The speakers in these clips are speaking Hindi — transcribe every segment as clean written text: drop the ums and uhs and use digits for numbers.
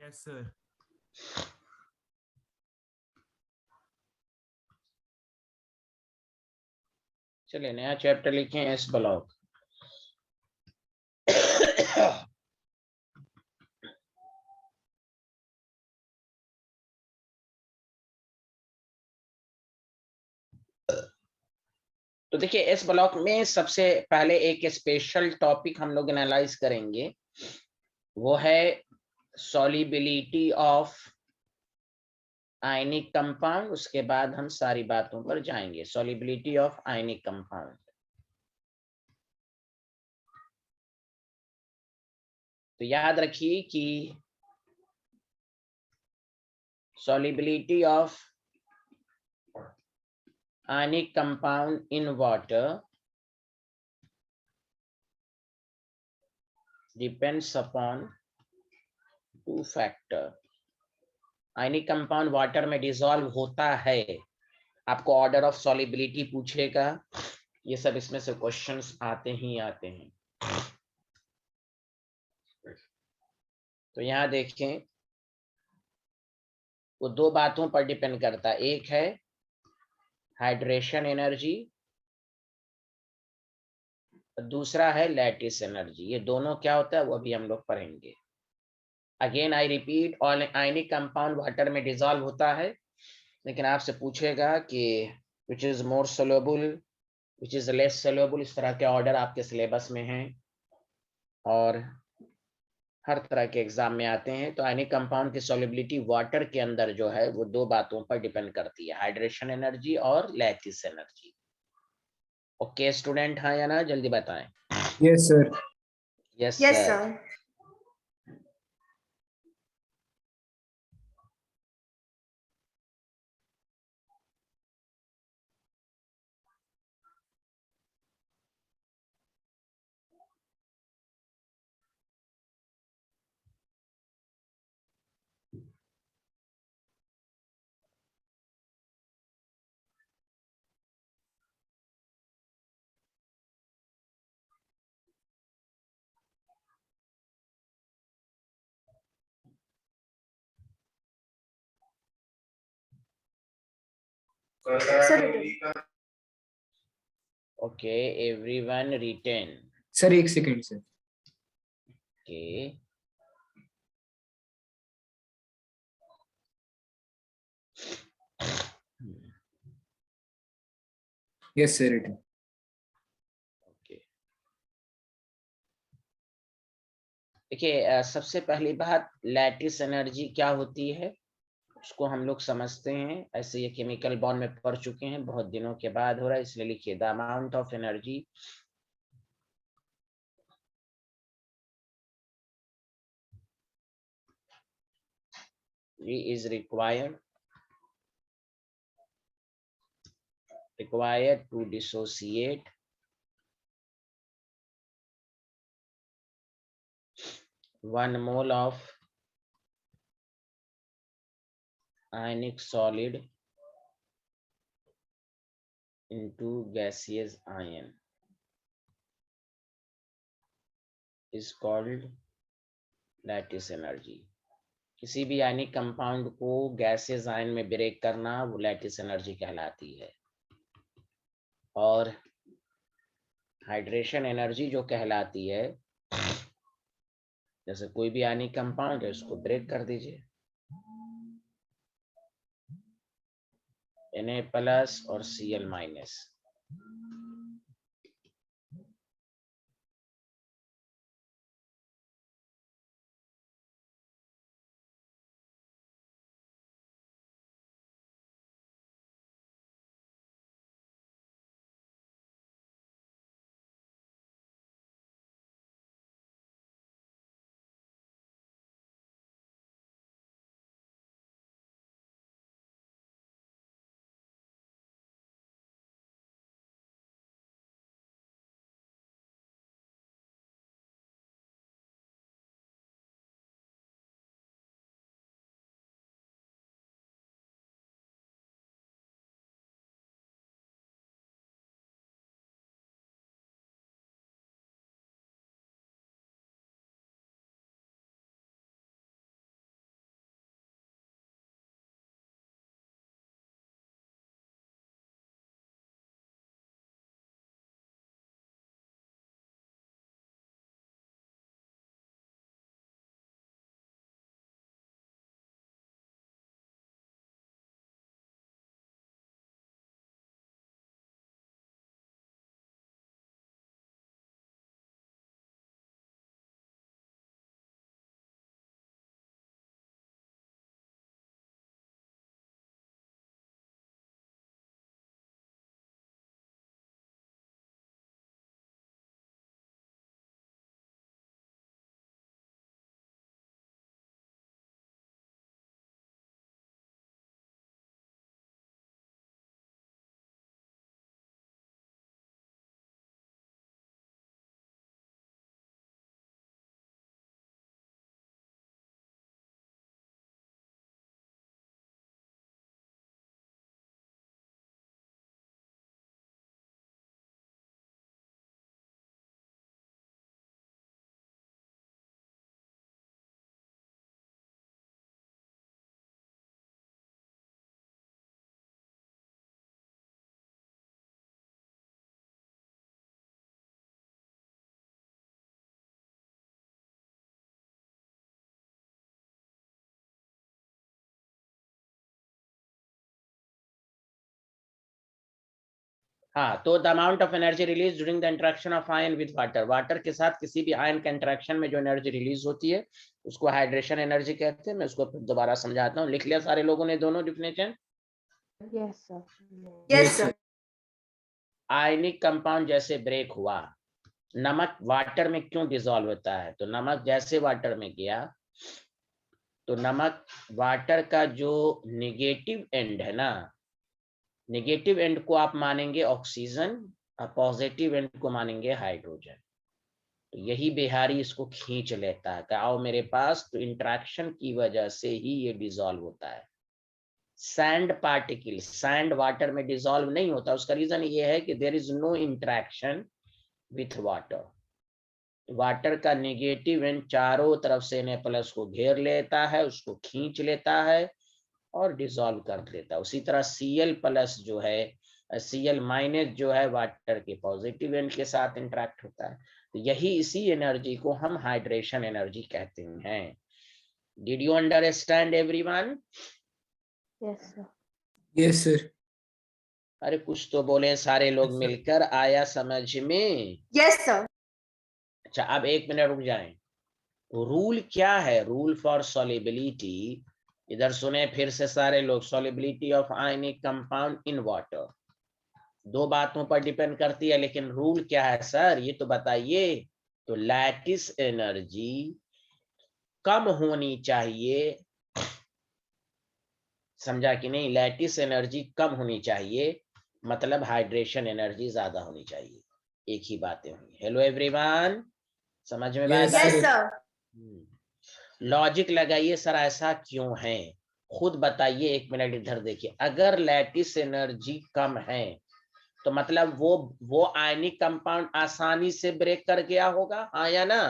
Yes sir. चलिए नया चैप्टर लिखें एस ब्लॉक। तो देखिए एस ब्लॉक में सबसे पहले एक स्पेशल टॉपिक हम लोग एनालाइज करेंगे, वो है सॉल्युबिलिटी ऑफ आयनिक कंपाउंड। उसके बाद हम सारी बातों पर जाएंगे। Solubility of ionic compound. तो याद रखिए कि solubility of ionic compound in water depends upon two factor। Ionic compound water में डिसॉल्व होता है, आपको ऑर्डर ऑफ सॉल्युबिलिटी पूछेगा, ये सब इसमें से क्वेश्चंस आते ही आते हैं। तो यहाँ देखें, वो दो बातों पर डिपेंड करता है, एक है हाइड्रेशन एनर्जी, दूसरा है लैटिस एनर्जी। ये दोनों क्या होता है वो अभी हम लोग पढ़ेंगे। Again I repeat, all ionic compound water में डिसॉल्व होता है, लेकिन आपसे पूछेगा कि which is more soluble, which is less soluble, इस तरह के ऑर्डर आपके सिलेबस में हैं और हर तरह के एग्जाम में आते हैं। तो आयनिक कंपाउंड की सोल्युबिलिटी वाटर के अंदर जो है वो दो बातों पर डिपेंड करती है, हाइड्रेशन एनर्जी और लैटिस एनर्जी। ओके स्टूडेंट, हाँ या ना, जल्दी बताएं। Yes sir. यस Yes, सर। sir. Sir, okay everyone written. Sir एक second sir. Okay yes sir return. Okay देखिए, सबसे पहली बात, लैटिस एनर्जी क्या होती है उसको हम लोग समझते हैं। ऐसे ये केमिकल बॉन्ड में पढ़ चुके हैं, बहुत दिनों के बाद हो रहा है इसलिए लिखिए, the amount of energy is required to dissociate one mole of ionic solid into gaseous ion is called lattice energy. किसी भी आयनिक कंपाउंड को गैसेस आयन में ब्रेक करना वो लैटिस एनर्जी कहलाती है। और हाइड्रेशन एनर्जी जो कहलाती है, जैसे कोई भी आयनिक कंपाउंड है उसको ब्रेक कर दीजिए, Na+ और Cl-। हाँ, तो the amount of energy release during the interaction of ion with water, water के साथ किसी भी आयन के इंटरेक्शन में जो एनर्जी रिलीज होती है उसको हाइड्रेशन एनर्जी कहते हैं। मैं उसको दोबारा समझाता हूँ। लिख लिया सारे लोगों ने दोनों definition? Yes, sir. Yes, sir. Ionic compound जैसे ब्रेक हुआ, नमक वाटर में क्यों डिसॉल्व होता है? तो नमक जैसे वाटर में गया तो नमक वाटर का जो नेगेटिव एंड है ना, नेगेटिव एंड को आप मानेंगे ऑक्सीजन और पॉजिटिव एंड को मानेंगे हाइड्रोजन। तो यही बिहारी इसको खींच लेता है कि आओ मेरे पास, तो इंट्रैक्शन की वजह से ही ये डिसॉल्व होता है। सैंड पार्टिकल सैंड वाटर में डिसॉल्व नहीं होता, उसका रीजन ये है कि there is no interaction with water. Water का नेगेटिव एंड चारों तरफ से Na प्लस को घेर लेता है, उसको खींच लेता है और डिसॉल्व कर देता है। उसी तरह Cl प्लस जो है, Cl माइनस जो है वाटर के पॉजिटिव एंड के साथ इंटरेक्ट होता है। तो यही इसी एनर्जी को हम हाइड्रेशन एनर्जी कहते हैं। Did you understand everyone? Yes, sir. Yes, sir. अरे कुछ तो बोले सारे लोग मिलकर, आया समझ में? Yes, sir. अच्छा, अब 1 मिनट रुक जाएं। रूल क्या है? रूल फॉर सॉल्युबिलिटी, इधर सुने फिर से सारे लोग। Solubility of ionic compound in water 2 बातों पर डिपेंड करती है, लेकिन रूल क्या है सर ये तो बताइए। तो लैटिस एनर्जी कम होनी चाहिए, समझा कि नहीं? लैटिस एनर्जी कम होनी चाहिए, मतलब हाइड्रेशन एनर्जी ज्यादा होनी चाहिए। एक ही बातें हुई। हेलो एवरीवन, समझ में बात Yes, आई? Yes, sir. लॉजिक लगाइए सर, ऐसा क्यों है? खुद बताइए। 1 मिनट इधर देखिए। अगर लैटिस एनर्जी कम है तो मतलब वो आयनिक कंपाउंड आसानी से ब्रेक कर गया होगा, हाँ या ना?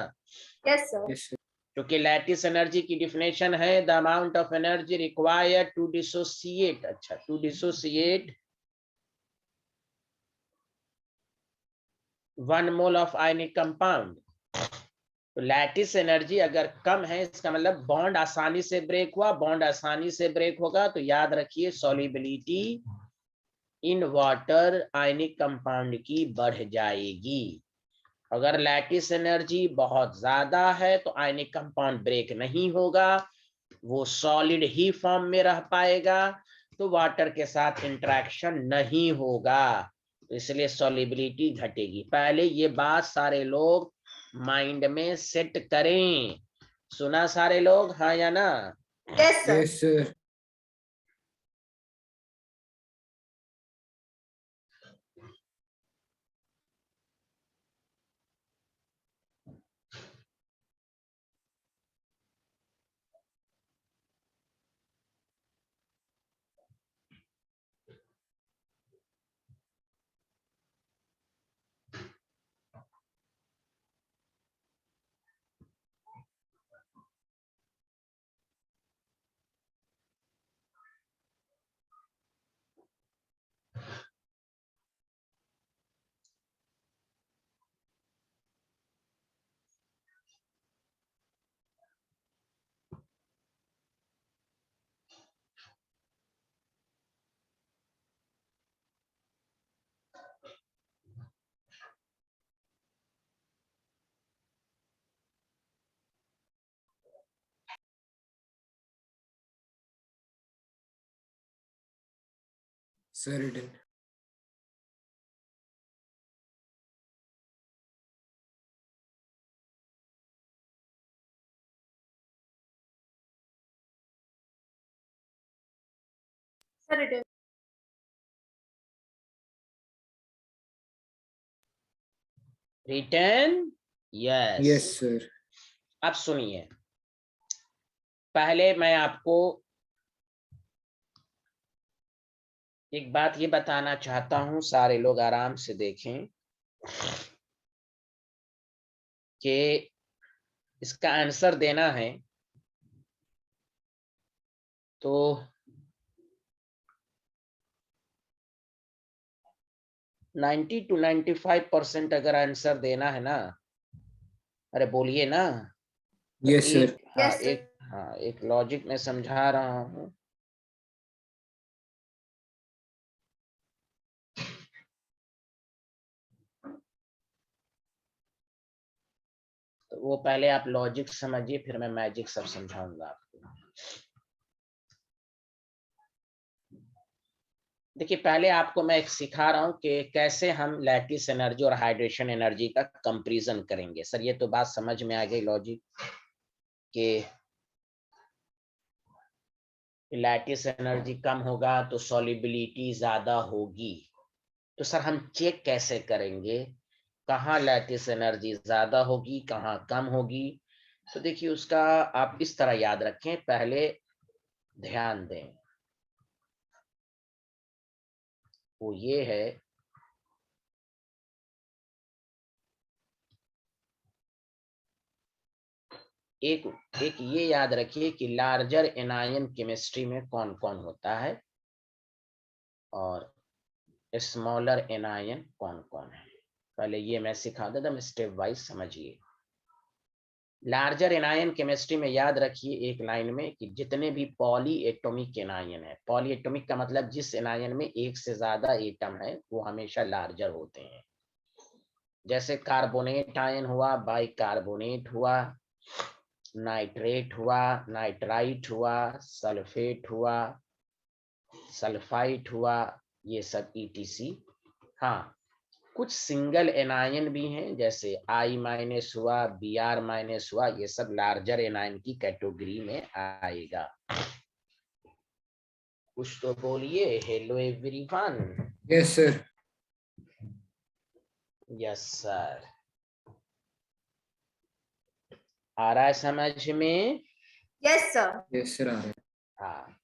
Yes, sir. Yes, sir. क्योंकि लैटिस एनर्जी की डिफिनेशन है the amount of energy required to dissociate, अच्छा to dissociate 1 mole of ionic compound. तो लैटिस एनर्जी अगर कम है इसका मतलब बॉन्ड आसानी से ब्रेक हुआ, बॉन्ड आसानी से ब्रेक होगा तो याद रखिए solubility in water ionic compound की बढ़ जाएगी। अगर लैटिस एनर्जी बहुत ज्यादा है तो आयनिक कंपाउंड ब्रेक नहीं होगा, वो सॉलिड ही फॉर्म में रह पाएगा, तो वाटर के साथ इंटरेक्शन नहीं होगा, तो इसलिए सॉल्युबिलिटी घटेगी। पहले ये बात सारे लोग माइंड में सेट करें। सुना सारे लोग, हाँ या ना? Yes, sir. Yes, sir. Sir, it is. Sir, it is. Return? Yes, yes. sir. अब सुनिए, पहले मैं आपको एक बात ये बताना चाहता हूं, सारे लोग आराम से देखें कि इसका आंसर देना है तो 90 to 95% अगर आंसर देना है ना, अरे बोलिए ना। तो Yes, sir. Yes, sir. एक लॉजिक में समझा रहा हूं। वो पहले आप लॉजिक समझिए, फिर मैं मैजिक सब समझाऊंगा आपको। देखिए पहले आपको मैं एक सिखा रहा हूं कि कैसे हम लैटिस एनर्जी और हाइड्रेशन एनर्जी का कंपैरिजन करेंगे। सर ये तो बात समझ में आ गई लॉजिक के लैटिस एनर्जी कम होगा तो सॉल्युबिलिटी ज्यादा होगी। तो सर हम चेक कैसे करेंगे कहाँ लैटिस एनर्जी ज्यादा होगी कहाँ कम होगी? तो देखिए उसका आप इस तरह याद रखें, पहले ध्यान दें, वो ये है एक एक ये याद रखिए कि लार्जर एनायन केमिस्ट्री में कौन कौन होता है और स्मॉलर एनायन कौन कौन है। पहले ये मैं सिखा देता हूं, स्टेप वाइज समझिए। लार्जर एनायन केमिस्ट्री में याद रखिए एक लाइन में कि जितने भी पॉली एटॉमिक एनायन है, पॉली एटॉमिक का मतलब जिस एनायन में एक से ज्यादा एटम है वो हमेशा लार्जर होते हैं। जैसे कार्बोनेट आयन हुआ, बाइकार्बोनेट हुआ, नाइट्रेट हुआ, नाइट्राइट हुआ, सल्फेट हुआ, सल्फाइट हुआ, ये सब ईटीसी। हाँ कुछ सिंगल एनायन भी हैं जैसे I- हुआ, Br- हुआ, ये सब लार्जर एनायन की कैटेगरी में आएगा। कुछ तो बोलिए। Hello everyone. Yes sir. Yes sir. आ रहा है समझ में? Yes, sir. यस सर आ रहा है। हाँ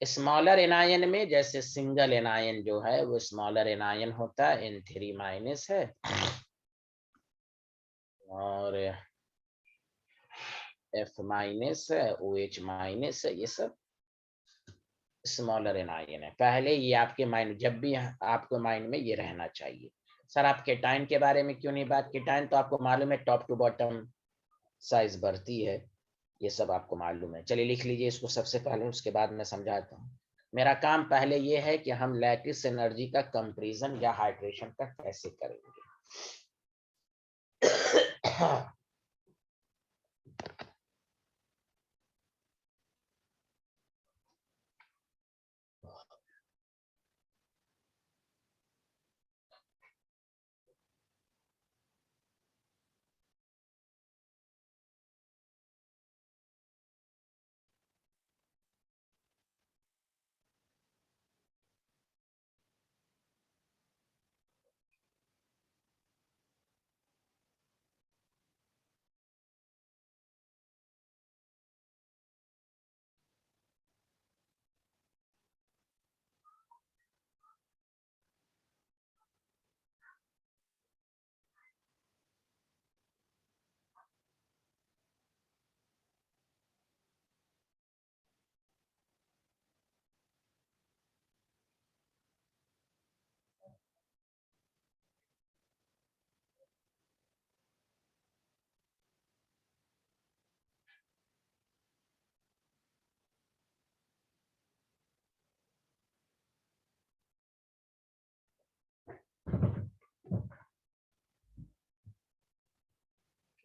स्मॉलर एनायन में जैसे सिंगल एनायन जो है वो स्मॉलर एनायन होता है, N3- है, और F- है, OH- है, ये सब स्मॉलर एनायन है। पहले ये आपके माइंड, जब भी आपके माइंड में ये रहना चाहिए। सर आप केटाइन के बारे में क्यों नहीं बात? केटाइन तो आपको मालूम है टॉप टू बॉटम साइज बढ़ती है, ये सब आपको मालूम है। चलिए लिख लीजिए इसको सबसे पहले, उसके बाद मैं समझाता हूँ। मेरा काम पहले ये है कि हम लैटिस एनर्जी का कंपैरिजन या हाइड्रेशन का कैसे करेंगे।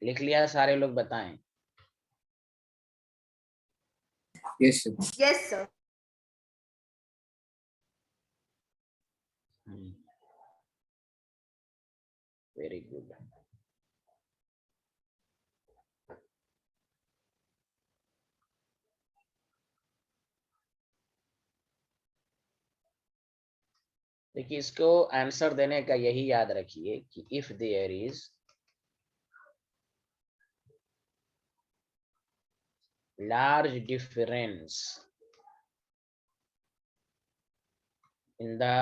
लिख लिया सारे लोग बताएं। Yes sir. Yes, sir. Very good. देखिए इसको आंसर देने का यही याद रखिए कि if there is large difference in the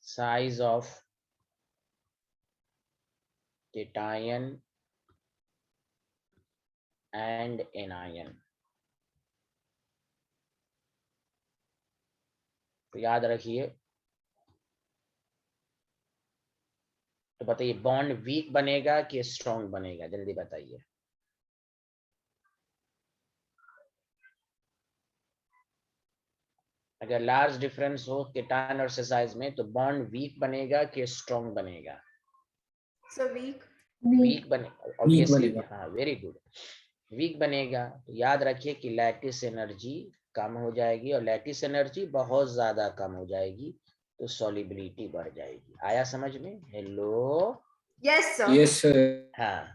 size of cation and anion, तो याद रखिए। तो बताइए बॉन्ड वीक बनेगा कि स्ट्रॉन्ग बनेगा, जल्दी बताइए। अगर लार्ज डिफरेंस हो कीटान और साइज में तो बॉन्ड वीक बनेगा कि स्ट्रॉन्ग बनेगा? Sir, weak. वीक बने, वीक ऑब्वियसली। बनेगा। हाँ, वेरी गुड, वीक बनेगा। तो याद रखिए कि लैटिस एनर्जी कम हो जाएगी, और लैटिस एनर्जी बहुत ज्यादा कम हो जाएगी तो सॉल्युबिलिटी बढ़ जाएगी। आया समझ में? Hello, Yes, sir. Yes sir. हाँ,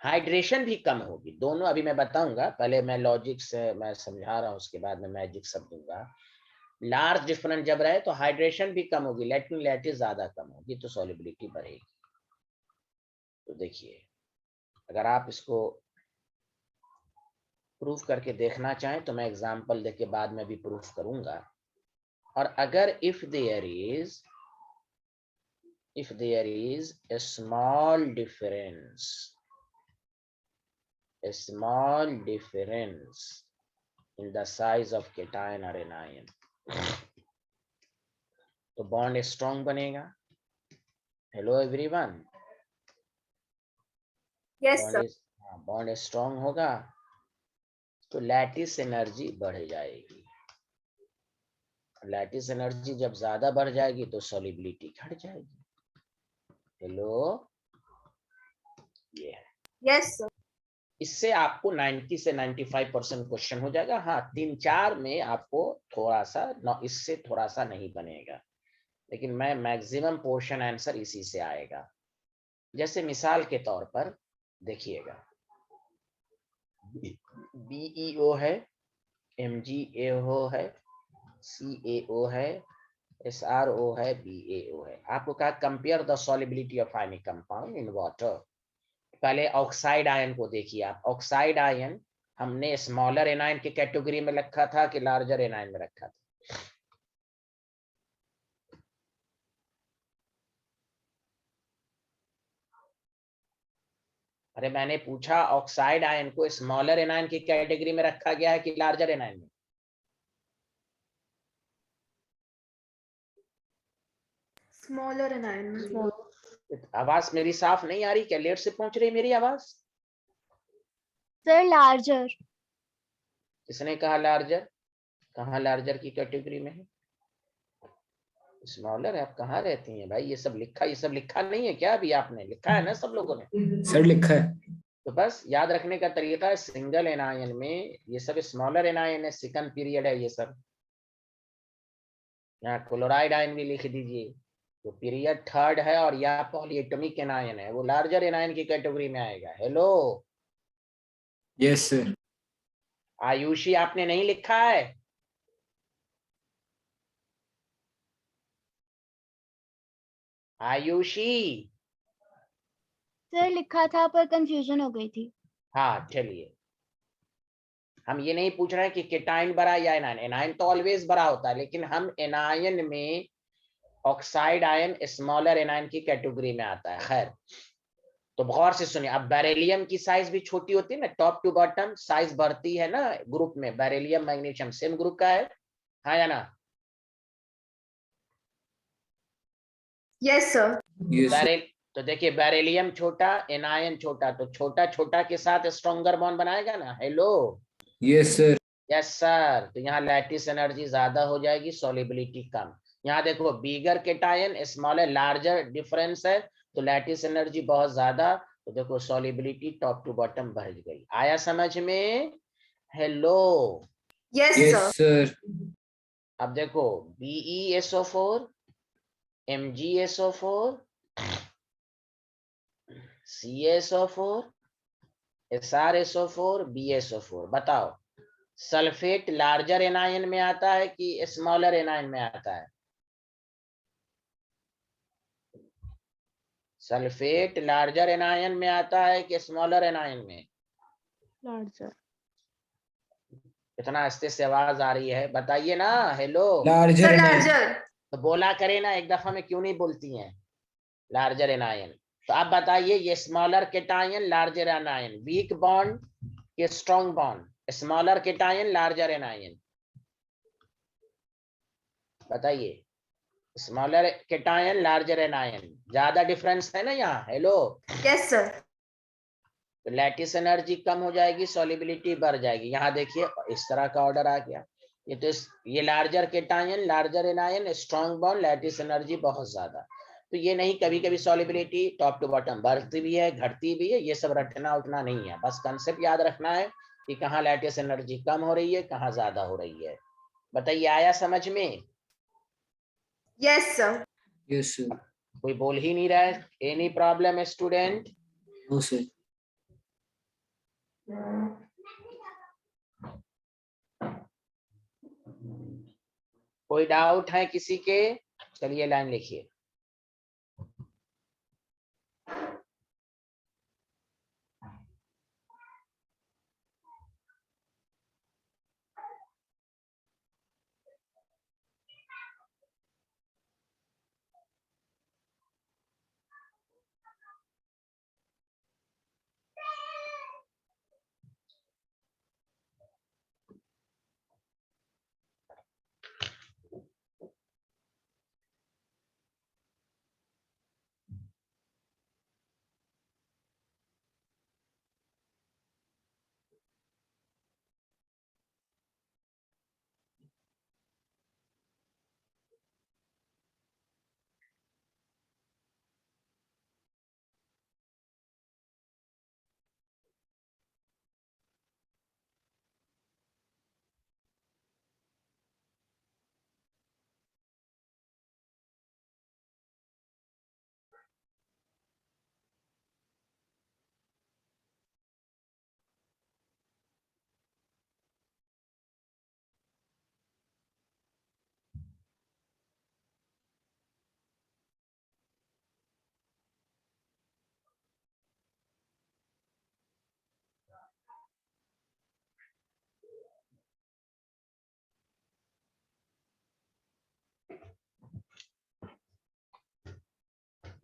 हाइड्रेशन भी कम होगी। दोनों अभी मैं बताऊंगा, पहले मैं लॉजिक से मैं समझा रहा हूँ, उसके बाद मैं मैजिक सब दूंगा। लार्ज डिफरेंस जब रहे तो हाइड्रेशन भी कम होगी, लेकिन लैटिस ज्यादा कम होगी तो सॉल्युबिलिटी बढ़ेगी। तो देखिए, अगर आप इसको प्रूफ करके देखना चाहें तो मैं एग्जांपल देके बाद में भी प्रूफ करूंगा। और अगर if there is a small difference in the size of cation or anion, तो बॉन्ड स्ट्रॉन्ग बनेगा। Hello everyone, Yes, sir. Bond strong होगा तो लैटिस एनर्जी बढ़ जाएगी। लैटिस एनर्जी जब ज्यादा बढ़ जाएगी तो सॉल्युबिलिटी घट जाएगी। हेलो, ये है। Yes, sir. इससे आपको 90 से 95% क्वेश्चन हो जाएगा। हाँ, 3-4 में आपको थोड़ा सा इससे थोड़ा सा नहीं बनेगा, लेकिन मैं मैक्सिमम पोर्शन आंसर इसी से आएगा। जैसे मिसाल के तौर पर देखिएगा, बीईओ है, एमजीएओ है, सीएओ है, एसआरओ है, बीएओ है। आपको कहा compare the solubility of ionic compound in water. पहले ऑक्साइड आयन को देखिए आप। ऑक्साइड आयन हमने स्मॉलर एनायन की कैटेगरी में रखा था कि लार्जर एनायन में रखा था? अरे मैंने पूछा, ऑक्साइड आयन को स्मॉलर एनायन की कैटेगरी में रखा गया है कि लार्जर एनायन में? Smaller anion. Small. आवाज मेरी साफ नहीं आ रही क्या? लेट से पहुंच रही मेरी आवाज? Sir larger. किसने कहा लार्जर? कहाँ लार्जर की कैटेगरी में है? स्मॉलर है। आप कहाँ रहती हैं भाई? ये सब लिखा नहीं है क्या? अभी आपने लिखा है ना सब लोगों ने? सर लिखा है। तो बस याद रखने का तरीका है, सिंगल एनायन में ये सब स्मॉलर एनायन है, सेकंड पीरियड है ये सब। यहाँ क्लोराइड आयन भी लिख दीजिए, तो पीरियड थर्ड है, और यह पॉलीएटॉमिक एनायन है, वो लार्जर एनायन की कैटेगरी में आएगा। Hello yes sir. आयुषी, आपने नहीं लिखा है? आयुषी, सर लिखा था पर कंफ्यूजन हो गई थी। हाँ चलिए, हम ये नहीं पूछ रहे हैं कि केटाइन बड़ा या एनायन। एनायन तो ऑलवेज बड़ा होता है, लेकिन हम एनायन में ऑक्साइड आयन स्मॉलर एनायन की कैटेगरी में आता है। खैर, तो गौर से सुनिए। अब बेरिलियम की साइज भी छोटी होती है ना, टॉप टू बॉटम साइज बढ़ती है ना ग्रुप में। बेरिलियम मैग्नीशियम सेम ग्रुप का है, हाँ या ना? Yes, sir. Yes sir. तो देखिए, बेरिलियम छोटा, एनायन छोटा, तो छोटा छोटा के साथ स्ट्रॉन्गर बॉन्ड बनाएगा ना? Hello yes sir. Yes sir. तो यहाँ लैटिस एनर्जी ज्यादा हो जाएगी, सॉल्युबिलिटी कम। यहाँ देखो, बिगर केटायन स्मॉलर लार्जर डिफरेंस है तो लैटिस एनर्जी बहुत ज्यादा, तो देखो सॉल्युबिलिटी टॉप टू बॉटम बढ़ गई। आया समझ में? Hello Yes, yes sir. Sir. अब देखो, BeSO4, MgSO4, CaSO4, SrSO4, BeSO4, बताओ सल्फेट लार्जर एनायन में आता है कि स्मॉलर एनायन में आता है? सल्फेट लार्जर एनायन में आता है कि स्मॉलर एनायन में? लार्जर। इतना आस्ते से आवाज आ रही है, बताइए ना। Hello larger Sir, anion. larger. तो बोला करे ना, एक दफा में क्यों नहीं बोलती हैं? Larger anion. तो आप बताइए, ये smaller cation larger anion, weak bond के strong bond? Smaller cation larger anion, बताइए। स्मॉलर केटायन लार्जर एनायन, ज्यादा डिफरेंस है ना यहाँ? Hello, Yes, sir. तो लैटिस एनर्जी कम हो जाएगी, सॉल्युबिलिटी बढ़ जाएगी। यहाँ देखिए, इस तरह का ऑर्डर आ गया। ये larger cation larger anion, strong bond, lattice energy बहुत ज्यादा। तो ये नहीं कभी कभी सॉल्युबिलिटी टॉप टू बॉटम बढ़ती भी है घटती भी है, ये सब रटना उठना नहीं है, बस कंसेप्ट याद रखना है कि कहाँ लैटिस एनर्जी कम हो रही है कहाँ ज्यादा हो रही है। बताइए आया समझ में? Yes, sir. Yes, sir. कोई बोल ही नहीं रहा है। Any problem student? No, sir. कोई डाउट है किसी के? चलिए लाइन लिखिए।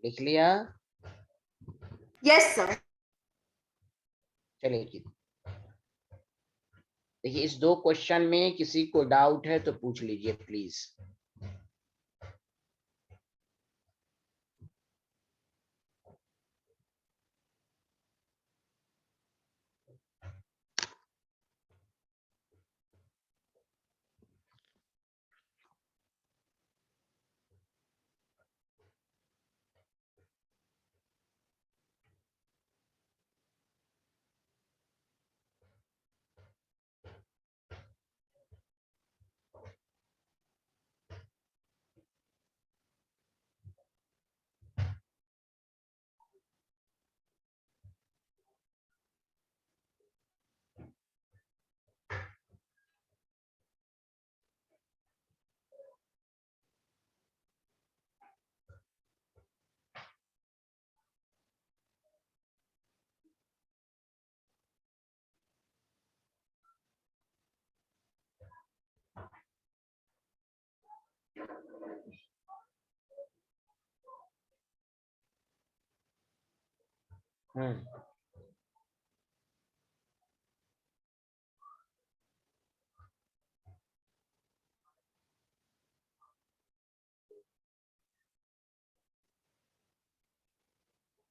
लिख लिया? Yes, sir. चलिए देखिए इस दो क्वेश्चन में किसी को डाउट है तो पूछ लीजिए प्लीज।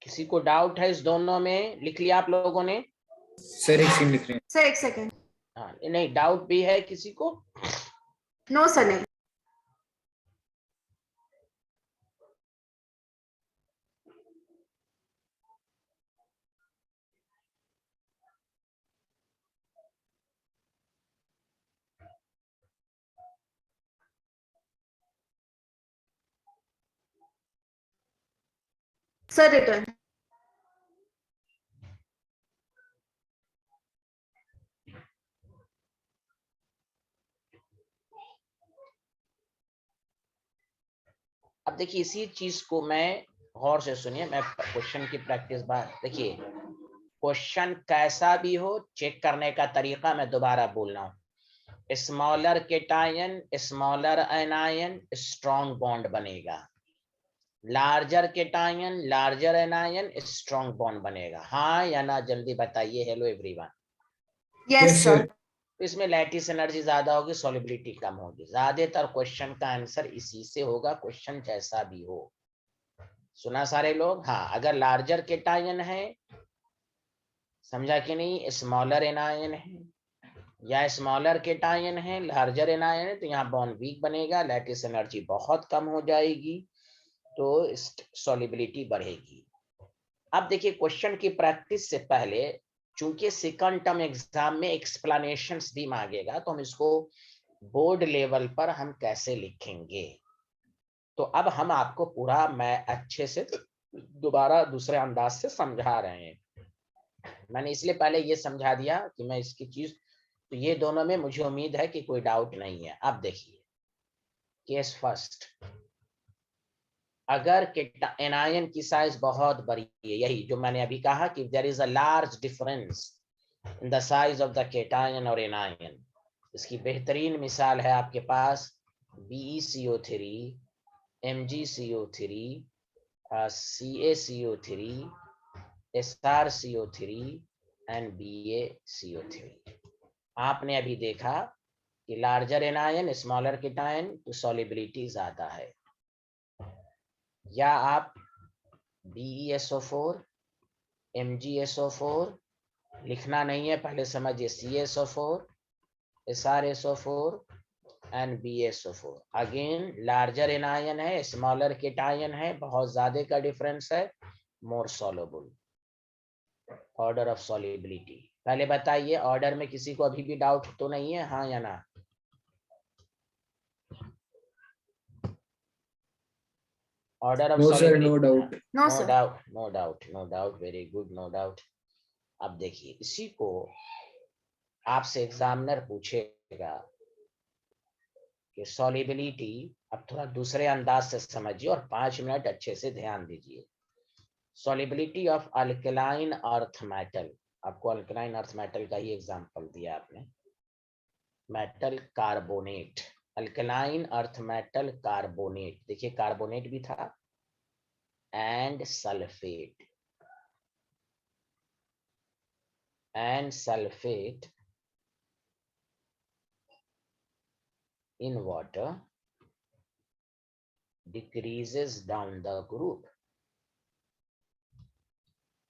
किसी को डाउट है इस दोनों में? लिख लिया आप लोगों ने? सर एक सीन लिख रहे हैं। Sir, एक second. हाँ नहीं डाउट भी है किसी को? No, sir, नहीं. Sir, return. अब देखिए इसी चीज को मैं गौर से सुनिए, मैं क्वेश्चन की प्रैक्टिस बात देखिए, क्वेश्चन कैसा भी हो चेक करने का तरीका मैं दोबारा बोल रहा हूँ। Smaller cation smaller anion strong bond बनेगा, larger cation larger anion strong bond बनेगा। हाँ या ना जल्दी बताइए। Hello everyone. Yes, Yes, sir. sir. इसमें लैटिस एनर्जी ज्यादा होगी, सॉल्युबिलिटी कम होगी। ज्यादातर क्वेश्चन का आंसर इसी से होगा, क्वेश्चन जैसा भी हो। सुना सारे लोग? हाँ अगर लार्जर केटायन है, समझा कि नहीं, स्मॉलर एनायन है या स्मॉलर केटायन है लार्जर एनायन है, तो यहाँ बॉन्ड वीक बनेगा, लैटिस एनर्जी बहुत कम हो जाएगी। तो सॉल्युबिलिटी बढ़ेगी। अब देखिए क्वेश्चन की प्रैक्टिस से पहले, चूंकि सेकंड टर्म एग्जाम में एक्सप्लेनेशंस भी मांगेगा, तो हम इसको बोर्ड लेवल पर हम कैसे लिखेंगे। तो अब हम आपको पूरा मैं अच्छे से दोबारा दूसरे अंदाज से समझा रहे हैं। मैंने इसलिए पहले ये समझा दिया कि मैं इसकी चीज, तो ये दोनों में मुझे उम्मीद है कि कोई डाउट नहीं है। अब देखिए केस फर्स्ट, अगर एनायन की साइज बहुत बड़ी है, यही जो मैंने अभी कहा कि there is a large difference in the size of the cation और एनायन, इसकी बेहतरीन मिसाल है आपके पास BeCO3, MgCO3, CaCO3, SrCO3 and BaCO3। आपने अभी देखा कि लार्जर एनायन स्मॉलर केटायन तो सॉल्युबिलिटी ज्यादा है। या आप BeSO4, MgSO4 लिखना नहीं है, पहले समझिए CaSO4, SrSO4 and BeSO4। Again larger anion है, स्मॉलर केटायन है, बहुत ज्यादा का डिफरेंस है, मोर सॉल्युबल। ऑर्डर ऑफ सॉल्युबिलिटी पहले बताइए, ऑर्डर में किसी को अभी भी डाउट तो नहीं है, हाँ या ना? Order of No sir, solubility, no doubt. No, no sir. Doubt, no doubt, no doubt, very good, no doubt. अब देखिए इसी को आपसे एग्जामिनर पूछेगा कि सॉल्युबिलिटी, अब थोड़ा दूसरे अंदाज से समझिए और 5 मिनट अच्छे से ध्यान दीजिए। Solubility of alkaline earth metal, आपको अल्कलाइन अर्थ मेटल का ही एग्जांपल दिया आपने, metal carbonate, alkaline earth metal carbonate, देखिए कार्बोनेट भी था, and sulphate, in water decreases down the group,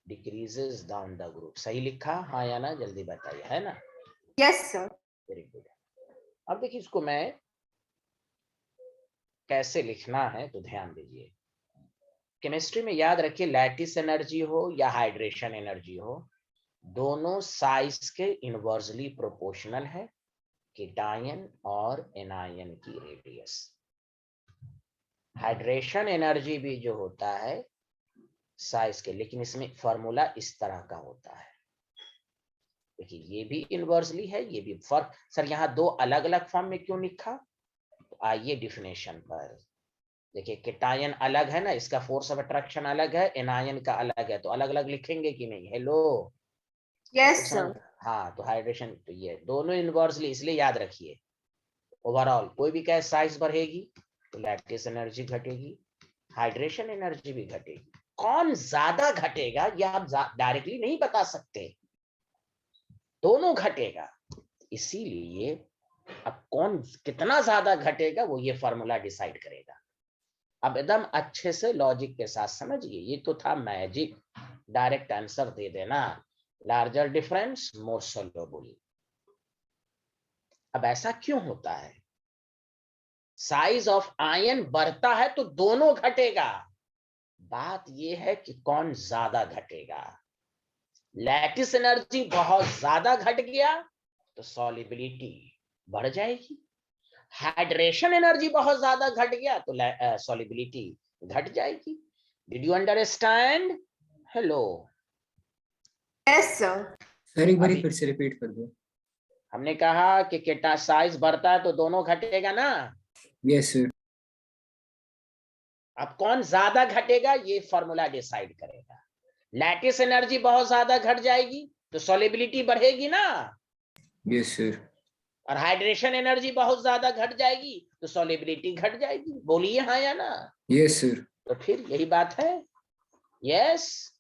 decreases down the group। सही लिखा, हाँ या ना, जल्दी बताइए, है ना? Yes, sir. Very good. अब देखिए इसको मैं कैसे लिखना है तो ध्यान दीजिए। केमिस्ट्री में याद रखिए, लैटिस एनर्जी हो या हाइड्रेशन एनर्जी हो, दोनों साइज के इनवर्सली प्रोपोर्शनल है, केटायन और एनायन की रेडियस। हाइड्रेशन एनर्जी भी जो होता है साइज के, लेकिन इसमें फॉर्मूला इस तरह का होता है। देखिए ये भी इनवर्सली है, ये भी। फर्क सर यहाँ दो अलग अलग फॉर्म में क्यों लिखा? तो आइए डिफिनेशन पर। देखिए केटायन अलग है ना, इसका फोर्स ऑफ अट्रैक्शन अलग है, एनायन का अलग है, तो अलग अलग लिखेंगे कि नहीं? Hello, Yes, sir. हाँ, तो हाइड्रेशन, तो ये दोनों इनवर्सली, इसलिए याद रखिए ओवरऑल कोई भी क्या साइज बढ़ेगी तो लैटिस एनर्जी घटेगी, हाइड्रेशन एनर्जी भी घटेगी। कौन ज्यादा घटेगा ये आप डायरेक्टली नहीं बता सकते, दोनों घटेगा। इसीलिए अब कौन कितना ज्यादा घटेगा वो ये फॉर्मूला डिसाइड करेगा। अब एकदम अच्छे से लॉजिक के साथ समझिए, ये तो था मैजिक, डायरेक्ट आंसर दे देना, लार्जर डिफरेंस मोर सॉल्युबल। अब ऐसा क्यों होता है? साइज ऑफ आयन बढ़ता है तो दोनों घटेगा, बात यह है कि कौन ज्यादा घटेगा। लैटिस एनर्जी बहुत ज्यादा घट गया तो सॉल्युबिलिटी बढ़ जाएगी, हाइड्रेशन एनर्जी बहुत ज्यादा घट गया तो सॉल्युबिलिटी घट जाएगी। Did you understand? Hello, Yes, sir. Sir एक बार अभी फिर से रिपीट कर दो। हमने कहा कि केटा साइज बढ़ता है तो दोनों घटेगा ना। Yes sir. अब कौन ज्यादा घटेगा ये फॉर्मूला डिसाइड करेगा। लैटिस एनर्जी बहुत ज्यादा घट जाएगी तो सॉल्युबिलिटी बढ़ेगी ना, यस सर। और हाइड्रेशन एनर्जी बहुत ज्यादा घट जाएगी तो सॉल्युबिलिटी घट जाएगी। बोलिए हाँ या ना? Yes sir. तो फिर यही बात है। यस,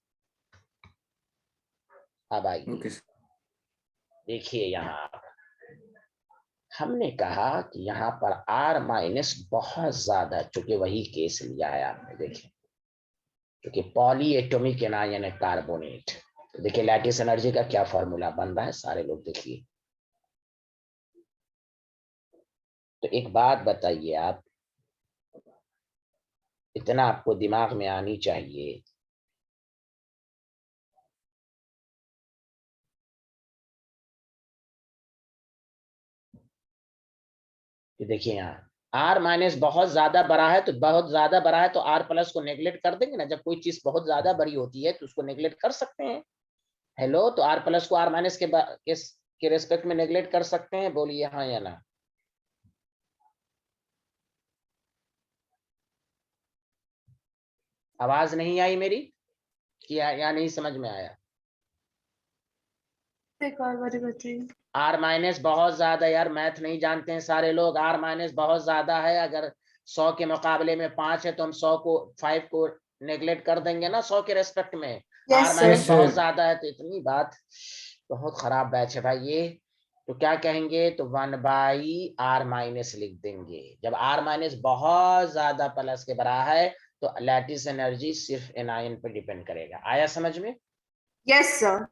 अब आइए ओके सर। देखिए, यहाँ हमने कहा कि यहाँ पर R माइनस बहुत ज्यादा, चूंकि वही केस लिया है आपने, देखिए क्योंकि पॉली एटॉमिक एनायन है कार्बोनेट। तो देखिए लैटिस एनर्जी का क्या फॉर्मूला बन रहा है, सारे लोग देखिए। तो एक बात बताइए आप, इतना आपको दिमाग में आनी चाहिए। कि देखिए यहाँ आर माइनस बहुत ज्यादा बड़ा है, तो बहुत ज्यादा बड़ा है तो आर प्लस को नेग्लेक्ट कर देंगे ना। जब कोई चीज बहुत ज्यादा बड़ी होती है तो उसको नेग्लेक्ट कर सकते हैं। हेलो, तो आर प्लस को आर माइनस के रेस्पेक्ट में नेग्लेक्ट कर सकते हैं? बोलिए हाँ या ना। आवाज नहीं आई मेरी कि या नहीं समझ में आया? एक और बारी बताइए। आर माइनस बहुत ज्यादा, यार मैथ नहीं जानते हैं सारे लोग। आर माइनस बहुत ज्यादा है। अगर 100 के मुकाबले में 5 है तो हम 5 को नेग्लेक्ट कर देंगे ना 100 के रेस्पेक्ट में। Yes, r sir. Minus Yes, बहुत sir. ज्यादा है तो इतनी बात। बहुत खराब बैच है भाई ये। तो क्या कहेंगे, तो 1/r- लिख देंगे। जब आर माइनस बहुत ज्यादा प्लस के बराबर है तो लैटिस एनर्जी सिर्फ एनायन पर डिपेंड करेगा। आया समझ में? Yes, sir.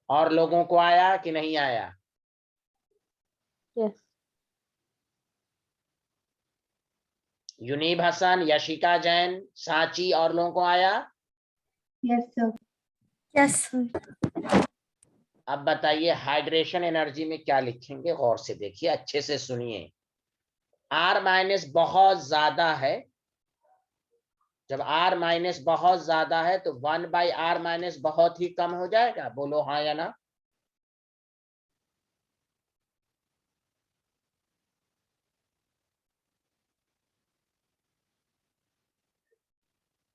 और लोगों को आया कि नहीं आया? यस यूनीब हसन, यशिका जैन, सांची और लोगों को आया? Yes sir Yes, sir. अब बताइए हाइड्रेशन एनर्जी में क्या लिखेंगे, गौर से देखिए, अच्छे से सुनिए। आर माइनस बहुत ज्यादा है। जब आर माइनस बहुत ज्यादा है तो 1/r- बहुत ही कम हो जाएगा। बोलो हाँ या ना।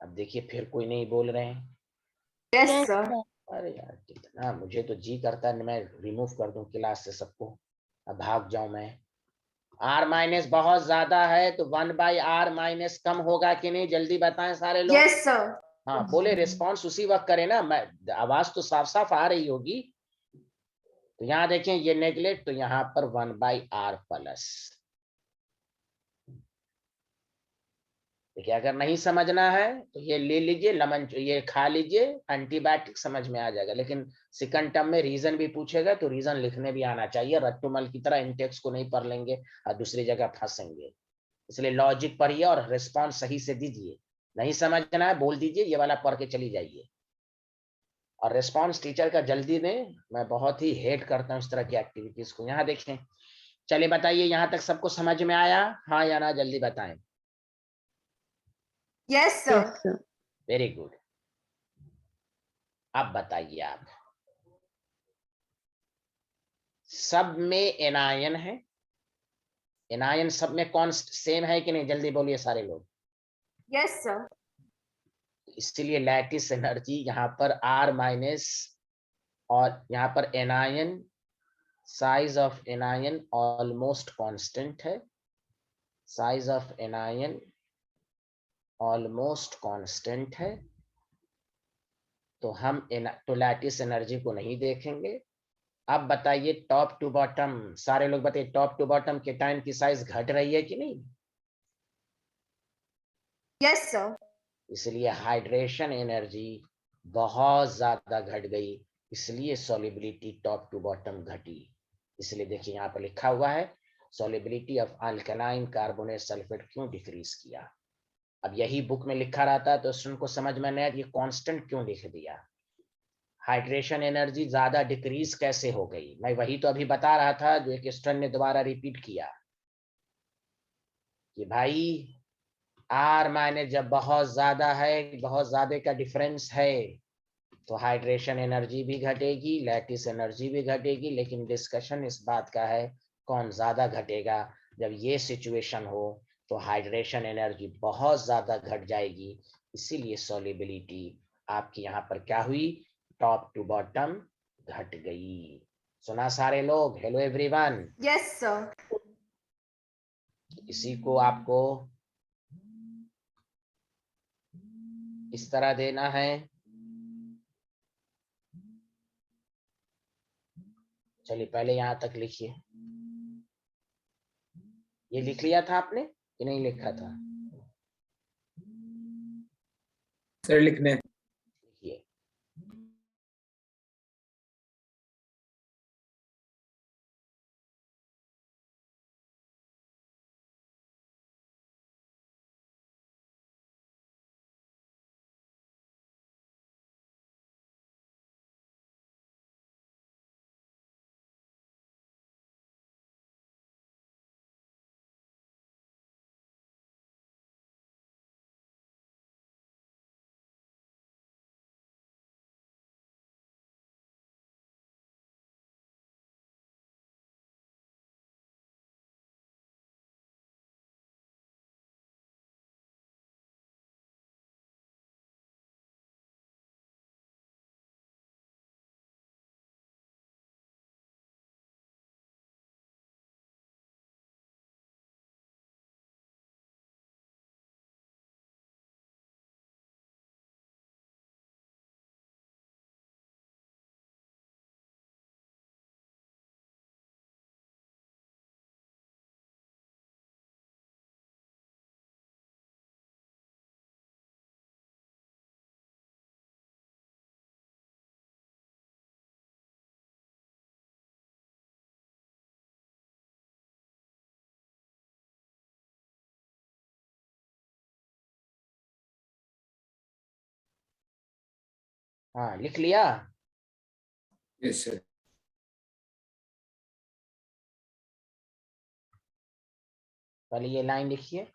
अब देखिए फिर कोई नहीं बोल रहे हैं। Yes, yes sir. सर अरे यार कितना मुझे तो जी करता है मैं रिमूव कर दूं क्लास से सबको, अब भाग जाऊं मैं। आर माइनस बहुत ज्यादा है तो 1/r- कम होगा कि नहीं, जल्दी बताएं सारे लोग। Yes, sir. हाँ बोले, रिस्पॉन्स उसी वक्त करें ना। मैं आवाज तो साफ साफ आ रही होगी। तो यहाँ देखें ये नेगलेक्ट, तो यहाँ पर 1/r+। देखिए अगर नहीं समझना है तो ये ले लीजिए, लेमन ये खा लीजिए, एंटीबायोटिक समझ में आ जाएगा। लेकिन सेकंड टर्म में रीजन भी पूछेगा तो रीजन लिखने भी आना चाहिए। रट्टूमल की तरह इंटेक्स को नहीं पढ़ लेंगे और दूसरी जगह फंसेंगे। इसलिए लॉजिक पढ़िए और रिस्पॉन्स सही से दीजिए। नहीं समझना है बोल दीजिए, ये वाला पढ़ के चली जाइए। और रिस्पॉन्स टीचर का जल्दी दें। मैं बहुत ही हेट करता हूँ इस तरह की एक्टिविटीज को। यहाँ देखें, चलिए बताइए यहाँ तक सबको समझ में आया हाँ या ना, जल्दी बताएं। Yes, sir. Yes sir very good. अब बताइए आप, सब में एनायन है। एनायन सब में कौन सेम है कि नहीं, जल्दी बोलिए सारे लोग। Yes, sir. इसलिए लैटिस एनर्जी यहाँ पर R- और यहाँ पर anion, size of anion almost constant है। Size of anion almost constant है। तो हम तो लैटिस एनर्जी को नहीं देखेंगे। अब बताइए टॉप टू बॉटम, सारे लोग बताइए टॉप टू बॉटम के टाइम की साइज घट रही है कि नहीं? Yes, sir. इसलिए हाइड्रेशन एनर्जी बहुत ज्यादा घट गई, इसलिए सॉल्युबिलिटी टॉप टू बॉटम घटी। इसलिए देखिए यहाँ पर लिखा हुआ है solubility of alkaline carbonate sulphate क्यों डिक्रीज किया। अब यही बुक में लिखा रहता है तो स्टूडेंट को समझ में नहीं आया ये कांस्टेंट क्यों लिख दिया। हाइड्रेशन एनर्जी ज्यादा डिक्रीज कैसे हो गई, मैं वही तो अभी बता रहा था जो एक स्टूडेंट ने दोबारा रिपीट किया कि भाई R- जब बहुत ज्यादा है, बहुत ज्यादा का डिफरेंस है तो हाइड्रेशन एनर्जी भी घटेगी, लैटिस एनर्जी भी घटेगी। लेकिन डिस्कशन इस बात का है कौन ज्यादा घटेगा। जब ये सिचुएशन हो तो हाइड्रेशन एनर्जी बहुत ज्यादा घट जाएगी, इसीलिए सॉल्युबिलिटी आपकी यहाँ पर क्या हुई, टॉप टू बॉटम घट गई। सुना सारे लोग? Hello everyone. Yes, sir. इसी को आपको इस तरह देना है। चलिए पहले यहाँ तक लिखिए। ये लिख लिया था आपने कि नहीं लिखा था? सर लिखने लिखिए। हाँ, लिख लिया। Yes, sir. पहले ये लाइन लिखिए।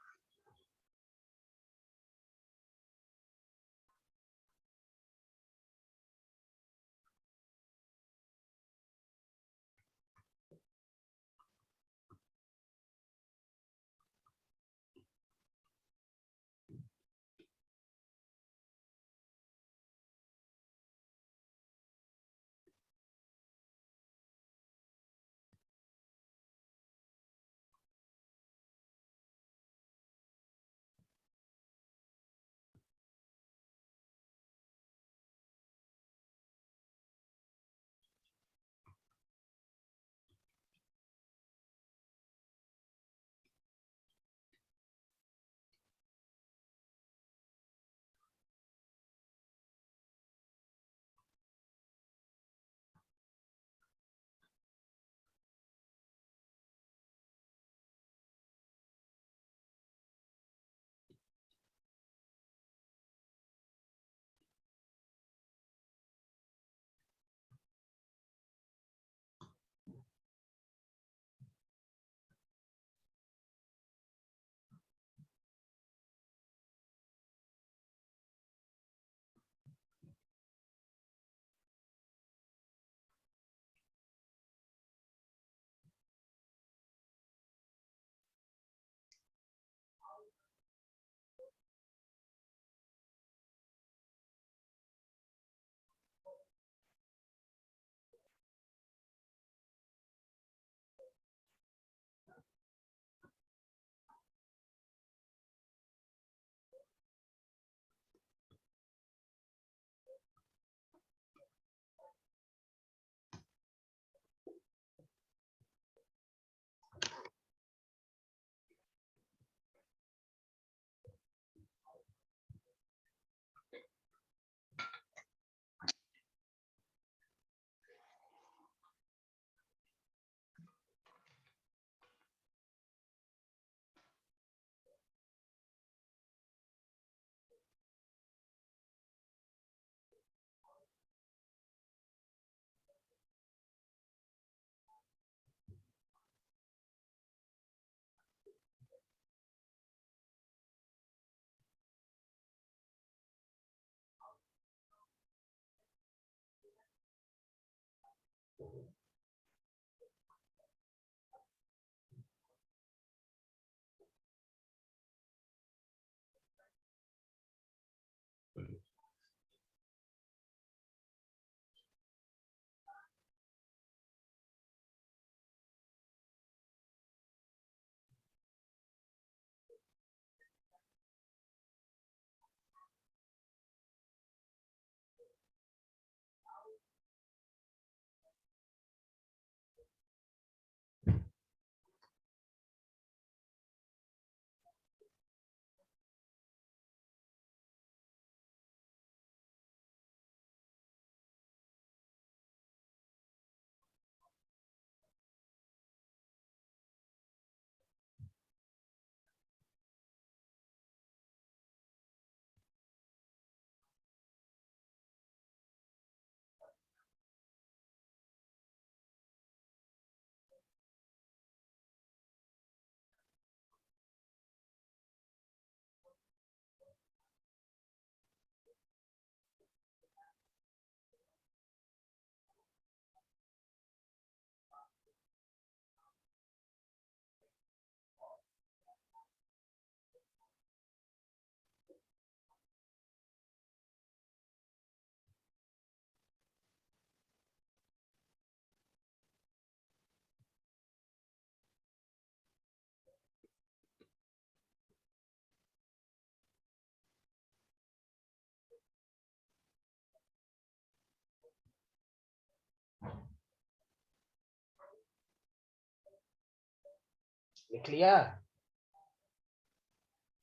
लिख लिया।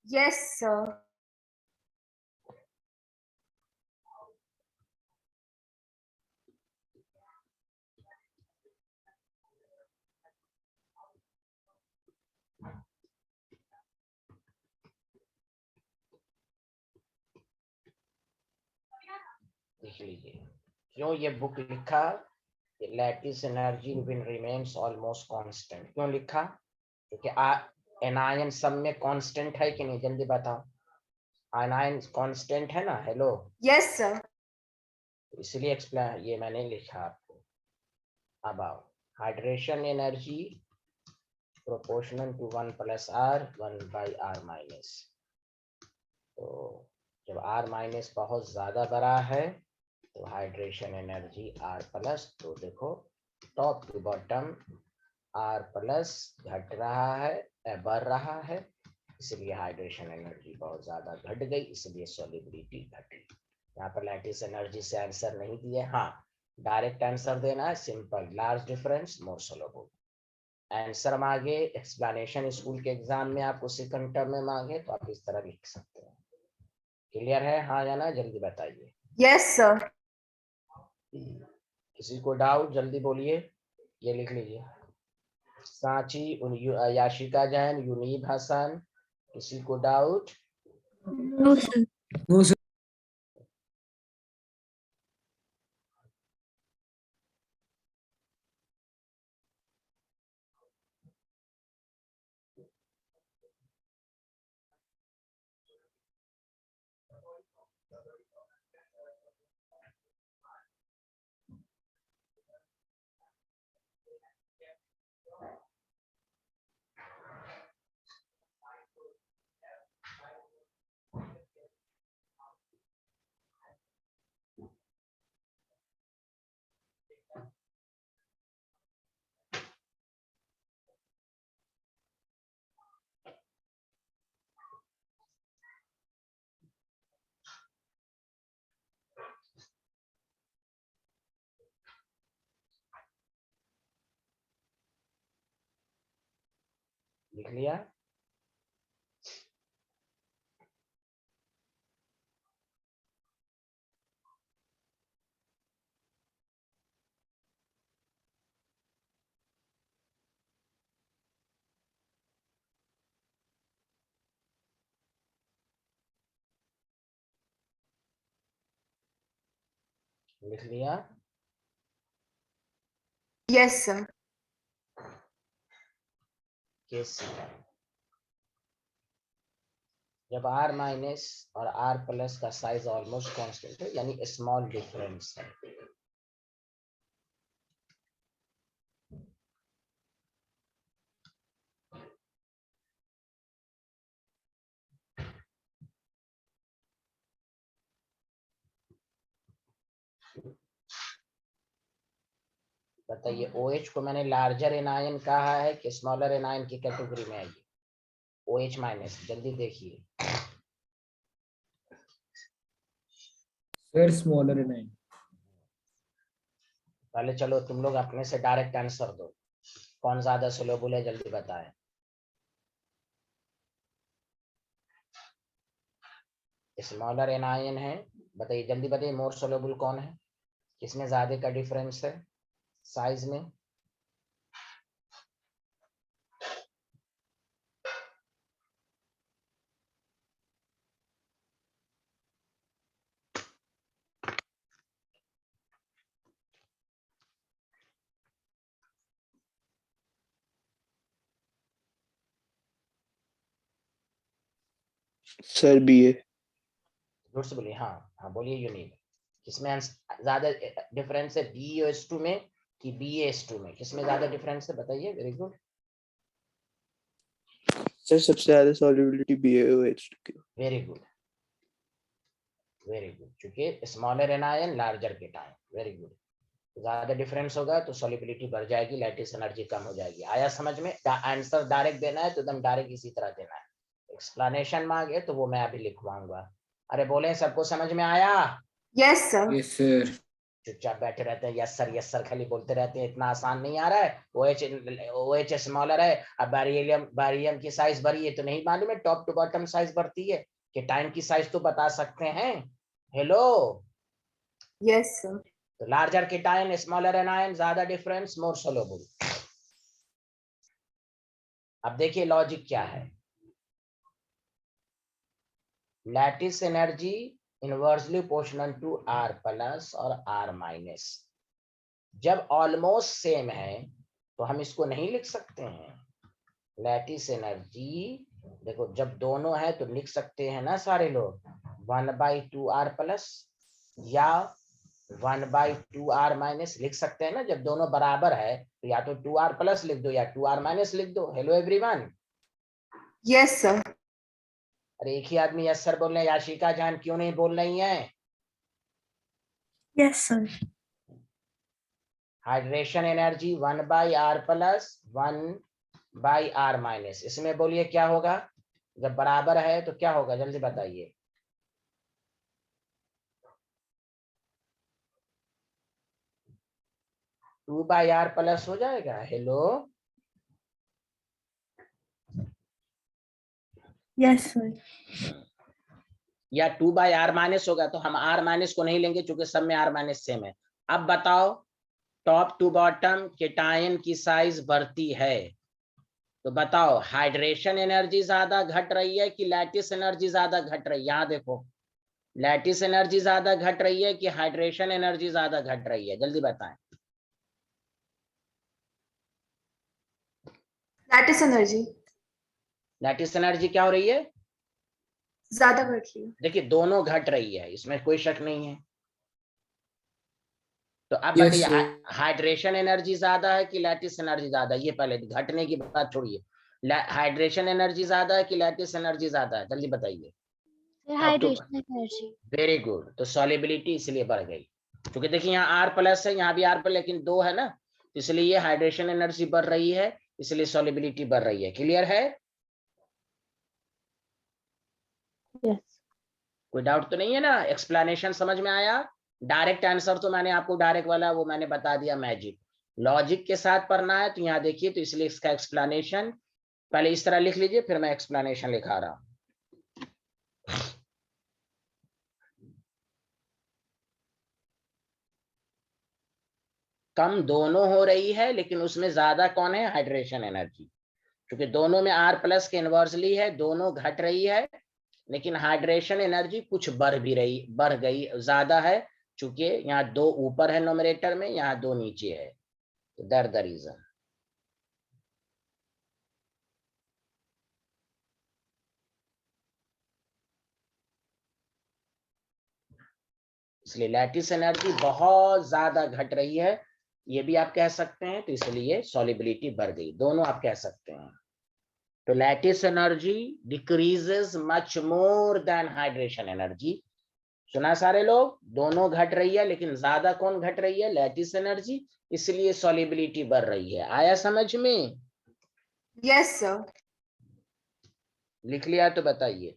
Yes, sir. लिख लीजिए क्यों ये बुक लिखा, lattice energy will remains almost constant. क्यों लिखा? क्योंकि एनायन सब में कांस्टेंट है कि नहीं, जल्दी बताओ। आयन कांस्टेंट है ना? Hello, Yes, sir. इसलिए एक्सप्लेन ये मैंने लिखा आपको। अब आओ, hydration energy proportional to 1 + r 1 / r minus. तो जब r माइनस बहुत ज्यादा बड़ा है तो हाइड्रेशन एनर्जी r प्लस। तो देखो top to bottom r plus घट रहा है, बढ़ रहा है, इसलिए हाइड्रेशन एनर्जी बहुत ज्यादा घट गई, इसलिए सॉल्युबिलिटी घटी। यहाँ पर लैटिस एनर्जी से आंसर नहीं दिए। हाँ, डायरेक्ट आंसर देना है, simple, large difference more soluble. Answer मांगे, एक्सप्लेनेशन स्कूल के एग्जाम में आपको सेकंड टर्म में मांगे तो आप इस तरह लिख सकते हैं। क्लियर है? हाँ या ना, जल्दी बताइए। Yes, sir. किसी को डाउट जल्दी बोलिए। ये लिख लीजिए, सांची, याशिका जैन, यूनीब हसन। किसी को doubt? No, sir. No, sir. लिख लिया? लिख लिया? Yes, sir. केस जब r माइनस और r प्लस का साइज ऑलमोस्ट कांस्टेंट है, यानी स्मॉल डिफरेंस है। बताइए, OH को मैंने लार्जर एनायन कहा है कि स्मॉलर एनायन की कैटेगरी में आइए। OH माइनस, जल्दी देखिए। Sir, smaller nine. पहले चलो तुम लोग अपने से डायरेक्ट आंसर दो, कौन ज्यादा सोल्यूबल है, जल्दी बताएं। स्मॉलर एनायन है, बताइए जल्दी बताइए, मोर सोल्यूबल कौन है, किसमें ज्यादा का डिफरेंस है साइज में? Sir BA। जोर से बोलिए। हाँ हाँ बोलिए यूनिट, किसमें ज्यादा डिफरेंस है, BeOH2 में कि BaS2 में, किसमें ज्यादा डिफरेंस है बताइए। वेरी गुड, सर सबसे ज्यादा सॉल्युबिलिटी BaOH2 की। वेरी गुड, वेरी गुड, क्योंकि स्मॉलर एनायन लार्जर के टाइम। वेरी गुड, ज्यादा डिफरेंस होगा तो सॉल्युबिलिटी बढ़ जाएगी, लैटिस एनर्जी कम हो जाएगी। आया समझ में? आंसर डायरेक्ट देना है तो एकदम डायरेक्ट इसी तरह देना है। एक्सप्लेनेशन मांगे तो वो मैं अभी लिखवाऊंगा। अरे बोले, सबको समझ में आया? Yes, sir. Yes, sir. चुपचाप बैठे रहते हैं, यस सर खाली बोलते रहते हैं, इतना आसान नहीं आ रहा है। OH स्मॉलर है, अब बैरियम की साइज बढ़ी है तो नहीं मालूम है टॉप टू बॉटम साइज बढ़ती है कि टाइम की साइज तो बता सकते हैं। Hello, Yes, sir. तो लार्जर के टाइम स्मॉलर एनायन, ज्यादा डिफरेंस, मोर सोल्यूबल। अब देखिए लॉजिक क्या है। Lattice energy inversely proportional to R plus और R माइनस। जब ऑलमोस्ट सेम है तो हम इसको नहीं लिख सकते हैं लैटिस एनर्जी। देखो जब दोनों है तो लिख सकते हैं ना सारे लोग 1/2R प्लस या 1/2R माइनस लिख सकते हैं ना। जब दोनों बराबर है तो या तो 2R प्लस लिख दो या 2R माइनस लिख दो। Hello everyone. Yes, sir. अरे एक ही आदमी यस सर बोल रहे हैं, याशिका जान क्यों नहीं बोल रही हैं? Yes, sir. Hydration energy 1/R plus 1/R minus. इसमें बोलिए क्या होगा? जब बराबर है तो क्या होगा, जल्दी बताइए। टू बाई आर प्लस हो जाएगा। Hello Yes, sir. या 2/R माइनस होगा तो हम R माइनस को नहीं लेंगे क्योंकि सब में R माइनस सेम है। अब बताओ टॉप टू बॉटम केटायन की साइज बढ़ती है तो बताओ हाइड्रेशन एनर्जी ज्यादा घट रही है कि लैटिस एनर्जी ज्यादा घट रही है? यहाँ देखो लैटिस एनर्जी ज्यादा घट रही है कि हाइड्रेशन एनर्जी ज्यादा घट रही है? जल्दी बताएं। Lattice energy. लैटिस एनर्जी क्या हो रही है? ज्यादा बढ़ रही है। देखिए दोनों घट रही है, इसमें कोई शक नहीं है। तो अब Yes, बताइए sir. हाइड्रेशन एनर्जी ज्यादा है कि लैटिस एनर्जी ज्यादा है? ये पहले घटने की बात छोड़िए। हाइड्रेशन एनर्जी ज्यादा है कि लैटिस एनर्जी ज्यादा है? जल्दी बताइए। Hydration energy. Very good. तो सॉल्युबिलिटी इसलिए बढ़ गई क्योंकि देखिए यहाँ आर प्लस है, यहाँ भी आर प्लस, लेकिन दो है ना, तो इसलिए ये हाइड्रेशन एनर्जी बढ़ रही है, इसलिए सॉल्युबिलिटी बढ़ रही है। क्लियर है? यस। कोई डाउट तो नहीं है ना? एक्सप्लेनेशन समझ में आया? डायरेक्ट आंसर तो मैंने आपको डायरेक्ट वाला वो मैंने बता दिया, मैजिक लॉजिक के साथ पढ़ना है तो यहाँ देखिए। तो इसलिए इसका एक्सप्लेनेशन पहले इस तरह लिख लीजिए, फिर मैं एक्सप्लेनेशन लिखा रहा हूं। कम दोनों हो रही है लेकिन उसमें ज्यादा कौन है? Hydration energy. क्योंकि दोनों में R प्लस के इनवर्सली है, दोनों घट रही है, लेकिन हाइड्रेशन एनर्जी कुछ बढ़ गई, ज्यादा है। चूंकि यहाँ दो ऊपर है नोमिनेटर में, यहाँ दो नीचे है, तो दैट द रीजन। इसलिए लैटिस एनर्जी बहुत ज्यादा घट रही है, ये भी आप कह सकते हैं। तो इसलिए सॉल्युबिलिटी बढ़ गई, दोनों आप कह सकते हैं। तो lattice energy decreases much more than hydration energy. सुना सारे लोग? दोनों घट रही है लेकिन ज्यादा कौन घट रही है? लैटिस एनर्जी, इसलिए सॉल्युबिलिटी बढ़ रही है। आया समझ में? Yes, sir. लिख लिया तो बताइए।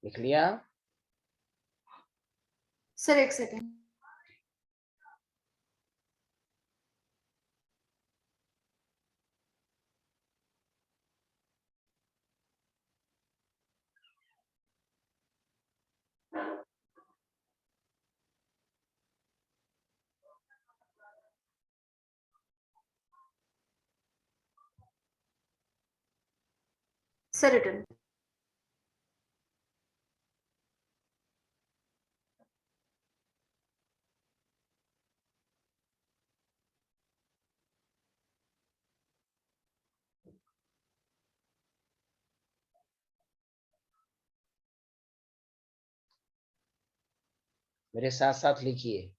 लिख लिया? Sir, एक second. Sir, written. मेरे साथ साथ लिखिए।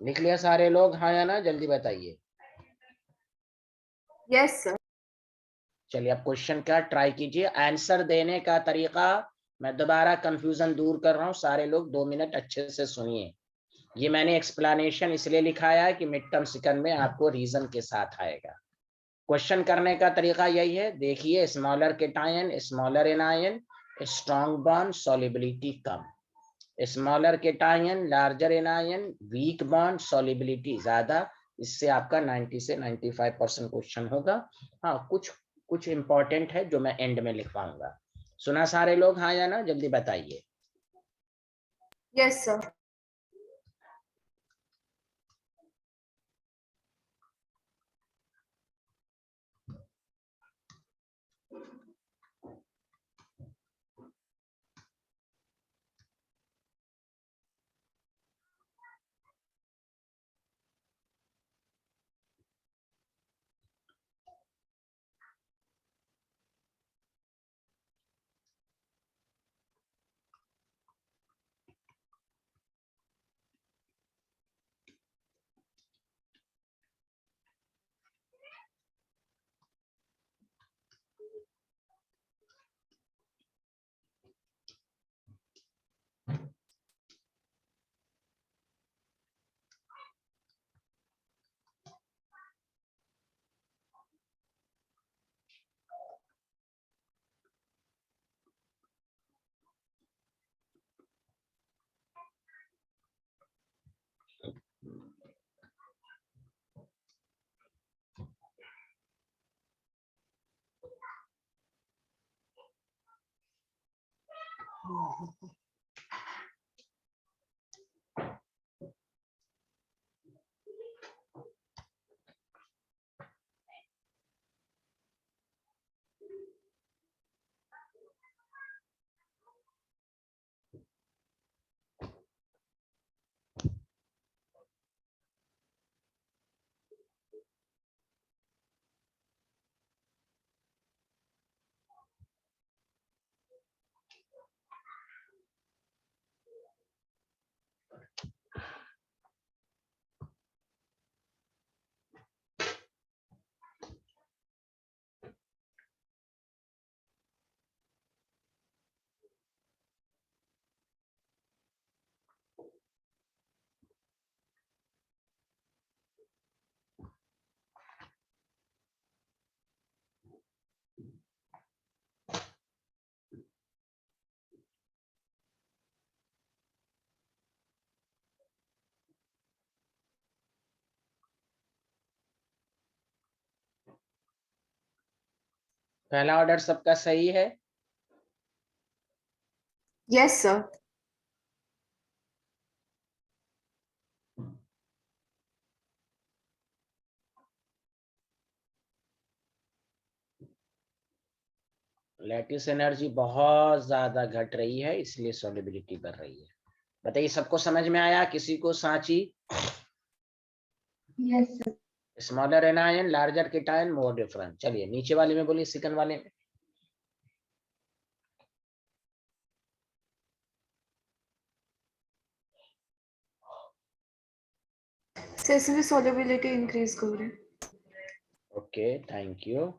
लिख लिया सारे लोग, हाँ या ना, जल्दी बताइए। Yes, sir. चलिए अब क्वेश्चन का ट्राई कीजिए। आंसर देने का तरीका मैं दोबारा कंफ्यूजन दूर कर रहा हूँ, सारे लोग 2 मिनट अच्छे से सुनिए। ये मैंने एक्सप्लेनेशन इसलिए लिखाया है कि मिड टर्म सेकंड में आपको रीजन के साथ आएगा। क्वेश्चन करने का तरीका यही है, देखिए smaller cation, smaller anion, strong bond, solubility कम। Smaller cation, larger anion, weak bond, solubility ज्यादा। इससे आपका 90 से 95% क्वेश्चन होगा। हाँ, कुछ इंपॉर्टेंट है जो मैं एंड में लिखवाऊंगा। सुना सारे लोग, हाँ या ना, जल्दी बताइए। Yes, sir. पहला ऑर्डर सबका सही है? Yes, sir. लैटिस एनर्जी बहुत ज्यादा घट रही है, इसलिए सॉल्युबिलिटी बढ़ रही है। बताइए, सबको समझ में आया? किसी को Sanchi? Yes, sir. Smaller anion, larger cation, more different. चलिए नीचे वाले में बोलिए, सेकंड वाले में। So इसमें solubility increase कर रहे हैं। Okay, thank you.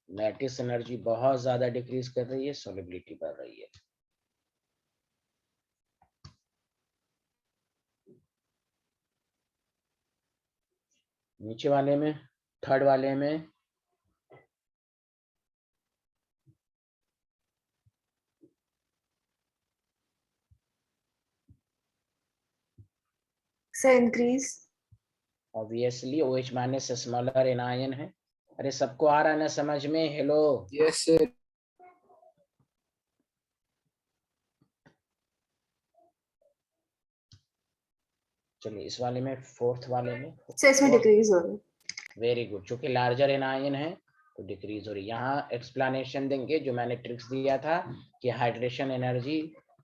Lattice energy बहुत ज्यादा डिक्रीज कर रही है, सॉल्युबिलिटी बढ़ रही है। नीचे वाले में, थर्ड वाले में। Sir increase. Obviously OH minus smaller anion है। अरे सबको आ रहा है ना समझ में? Hello, Yes, sir. चलिए इस वाले में, फोर्थ वाले में। Sir इसमें decrease हो रहा है। वेरी गुड, चूंकि लार्जर एनायन है तो डिक्रीज हो रही है। यहाँ एक्सप्लेनेशन देंगे जो मैंने ट्रिक्स दिया था कि हाइड्रेशन एनर्जी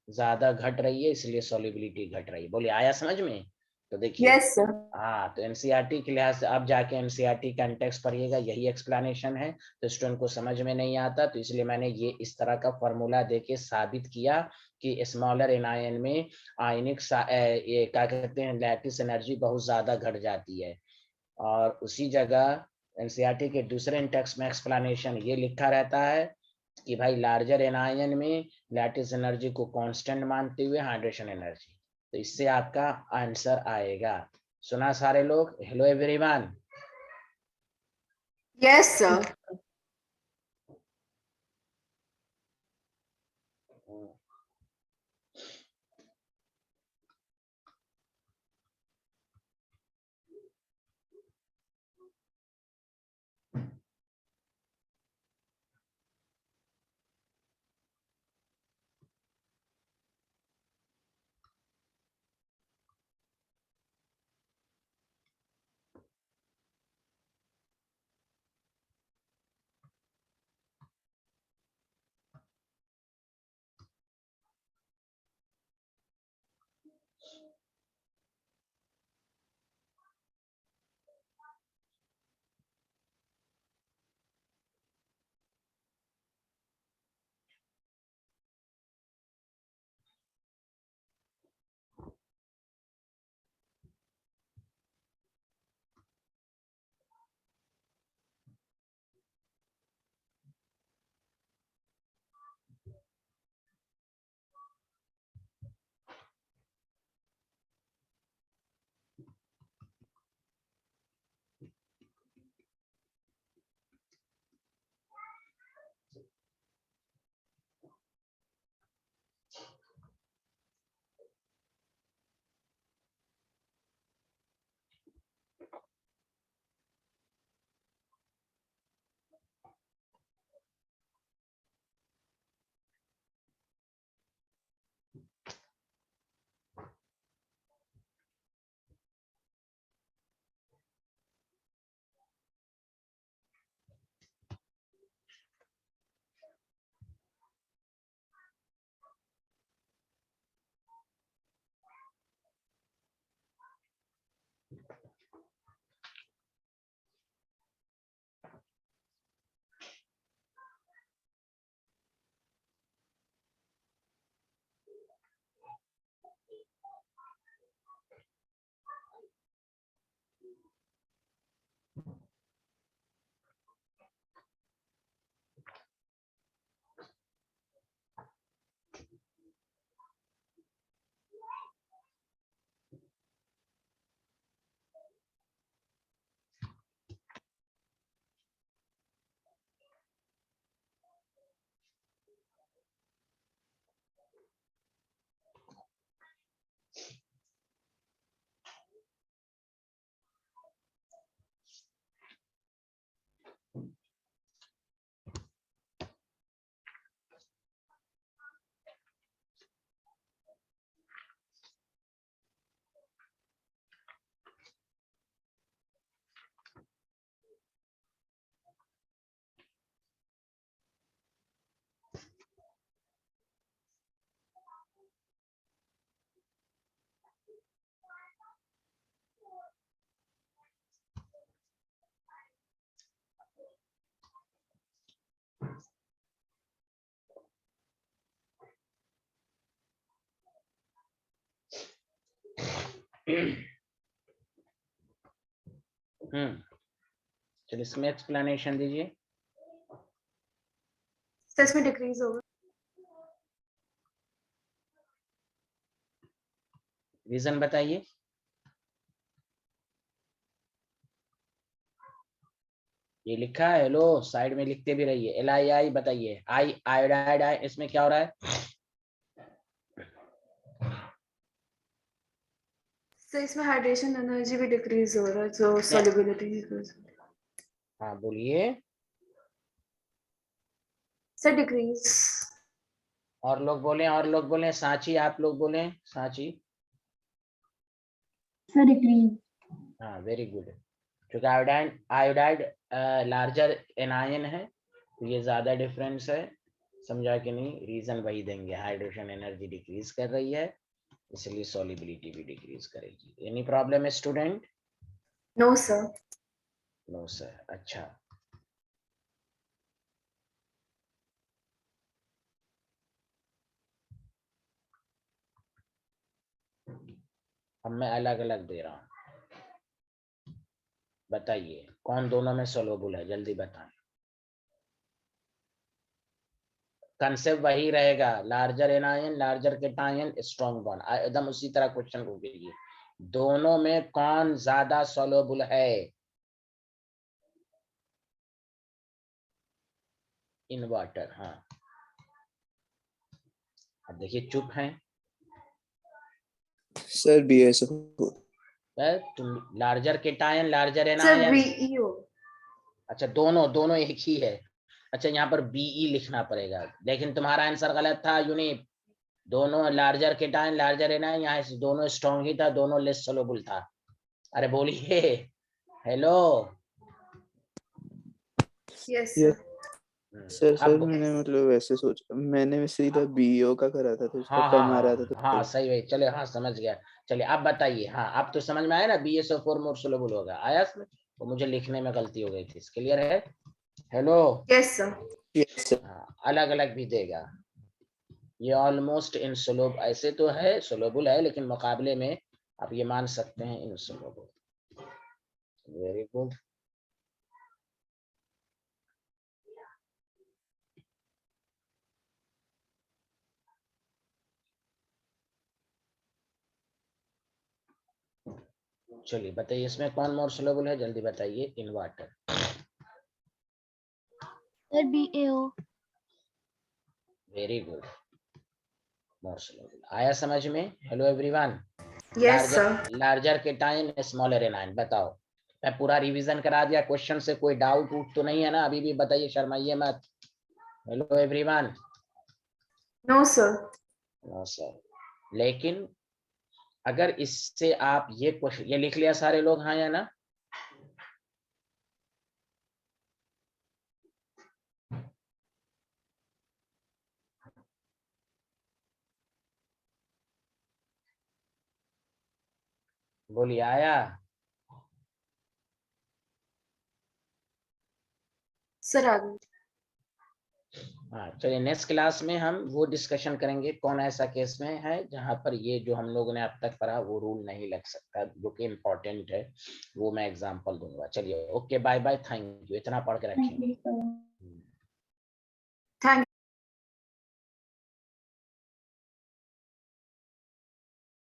ज्यादा घट रही है, इसलिए सॉल्युबिलिटी घट रही है। बोलिए, आया समझ में? तो देखिए, Yes, sir. हाँ, तो एनसीईआरटी के लिहाज से आप जाके एनसीईआरटी कंटेक्स्ट पढ़िएगा, यही एक्सप्लेनेशन है। तो स्टूडेंट को समझ में नहीं आता, तो इसलिए मैंने ये इस तरह का फॉर्मूला देके साबित किया कि स्मॉलर एनायन में आयनिक ये क्या कहते हैं, लैटिस एनर्जी बहुत ज्यादा घट जाती है। और उसी जगह एनसीईआरटी के दूसरे टेक्स्ट में एक्सप्लेनेशन ये लिखा रहता है कि भाई लार्जर एनायन में लैटिस एनर्जी को कांस्टेंट मानते हुए हाइड्रेशन एनर्जी। तो इससे आपका आंसर आएगा। सुना सारे लोग? Hello everyone. Yes, sir. चलिए इसमें एक्सप्लेनेशन दीजिए। सर इसमें डिक्रीज होगा। रीजन बताइए। ये लिखा है, लो साइड में लिखते भी रहिए। LII बताइए। आयोडाइड आई, इसमें क्या हो रहा है? सर इसमें हाइड्रेशन एनर्जी भी डिक्रीज हो रहा है, जो सॉल्युबिलिटी। हाँ बोलिए। Sir decrease. और लोग बोले, और लोग बोले। सांची, आप लोग बोले। सांची। Sir decrease. हाँ वेरी गुड। क्योंकि आयोडाइड लार्जर एनायन है, तो ये ज्यादा डिफरेंस है। समझा कि नहीं? रीजन वही देंगे, हाइड्रेशन एनर्जी डिक्रीज कर रही है, इसलिए सॉल्युबिलिटी भी डिक्रीज करेगी। एनी प्रॉब्लम है student? No sir. No sir. अच्छा, अब मैं अलग अलग दे रहा हूं। बताइए कौन दोनों में सोलोबल है, जल्दी बताएं। कंसेप्ट वही रहेगा, larger anion, larger cation, strong bond, एकदम उसी तरह क्वेश्चन को कीजिए। दोनों में कौन ज्यादा सोलोबल है इन वाटर? हाँ, अब देखिए चुप हैं। Sir BaSO4। तुम larger cation, larger sir anion. BEO. अच्छा, दोनों दोनों एक ही है। अच्छा, यहाँ पर BE लिखना पड़ेगा, लेकिन तुम्हारा आंसर गलत था यूनिट। दोनों लार्जर केटायन, लार्जर एनायन, यहाँ दोनों स्ट्रॉन्ग ही था, दोनों लेस सोलोबल था। अरे बोलिए, hello. Yes Yes, sir. Sir अब मैंने मतलब वैसे सोचा, मैंने सीधा BO का करा था, तो उसका हाँ हाँ कम आ रहा था, हाँ हाँ, तो सही है। चले, हाँ समझ गया। चलिए आप बताइए। हाँ अब तो समझ में आया ना, BaSO4 मोर सोलोबल होगा। आया इसमें? तो मुझे लिखने में गलती हो गई थी। क्लियर है? Hello. Yes sir. Yes, sir. हाँ, अलग अलग भी देगा। ये ऑलमोस्ट इनसोलोबल, ऐसे तो है सोलोबल है, लेकिन मुकाबले में आप ये मान सकते हैं इनसोलोबल। Very good. चलिए बताइए, इसमें कौन मोर सोलोबल है, जल्दी बताइए। In water. Sir BaO। Very good. More soluble आया समझ में? Hello everyone. Yes sir. Larger cation, smaller anion. बताओ, मैं पूरा रिवीजन करा दिया क्वेश्चन से, कोई डाउट वूट तो नहीं है ना? अभी भी बताइए, शर्माइए मत। Hello everyone. No sir. No sir. लेकिन अगर इससे आप ये क्वेश्चन, ये लिख लिया सारे लोग, हाँ या ना? बोलिए, आया? सर आ गई। हाँ चलिए, नेक्स्ट क्लास में हम वो डिस्कशन करेंगे कौन ऐसा केस में है जहां पर ये जो हम लोगों ने अब तक पढ़ा वो रूल नहीं लग सकता, जो कि इम्पोर्टेंट है। वो मैं एग्जांपल दूंगा। चलिए, okay, bye bye, thank you. इतना पढ़ के थैंक रखेंगे। You sir.